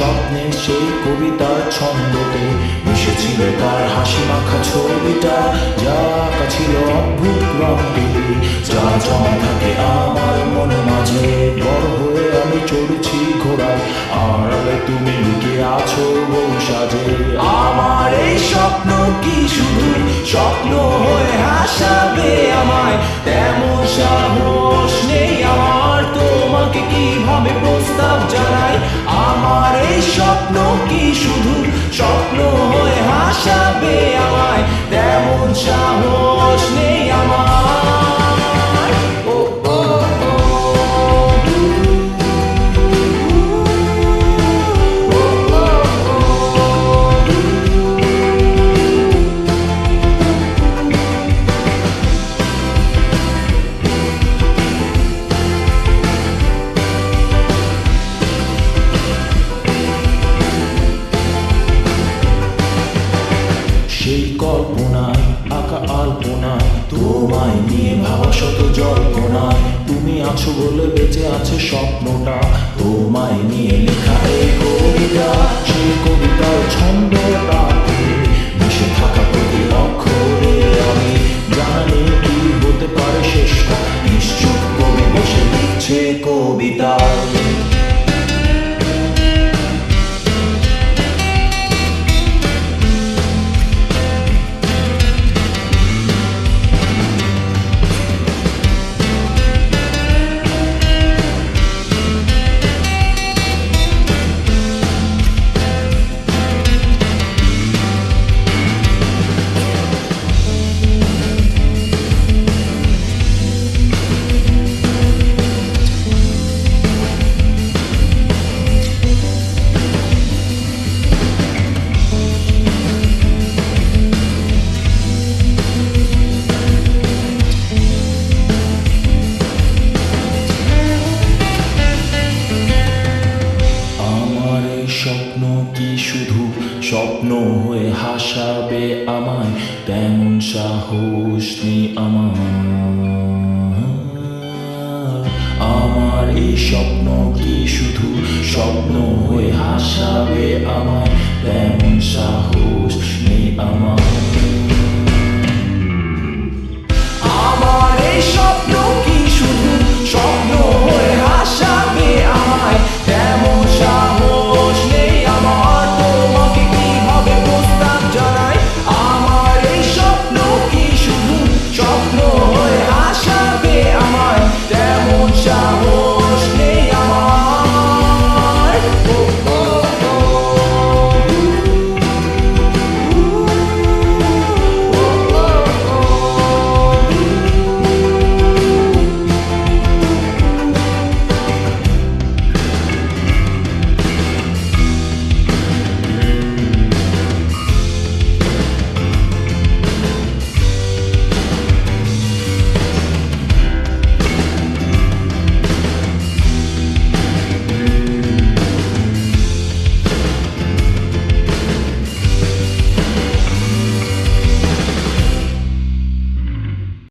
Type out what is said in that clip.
স্বপ্নে সেই কবিতার ছন্দতে মিশেছিল তার হাসি মাখা ছবিটা, যা আঁকা ছিল অদ্ভুত রং তুলি, যা জমা থাকে আমার মন মাঝে। বড় হয়ে আমি চড়ছি ঘোড়ায়, আড়ালে তুমি লুকিয়ে আছো বউ সাজে। আমার এই স্বপ্ন কি শুধু স্বপ্ন হয়ে হাসাবে আমায়, তেমন সাহস নেই আমার তোমাকে কিভাবে প্রস্তাব জানাই। আমার এই স্বপ্ন কি শুধু স্বপ্ন হয়ে হাসাবে আমায়, তেমন সাহস নেই আমার। ও ও ও সেই কল্পনায় আঁকা আলপনায় তোমায় নিয়ে ভাবা শত জল্পনায়, তুমি আছো বলে বেঁচে আছে স্বপ্নটা, তোমায় নিয়ে লেখা এই কবিতা। সেই কবিতার ছন্দটাতে মিশে থাকা প্রতি অক্ষরে আমি জানি কি হতে পারে শেষটা, নিশ্চুপ কবি বসে লিখছে কবিতা। স্বপ্ন কি শুধু স্বপ্ন হয়ে হাসাবে আমায়, তেমন সাহস নেই আমার। আমার এই স্বপ্ন কি শুধু স্বপ্ন হয়ে হাসাবে আমায়, তেমন সাহস নেই আমার।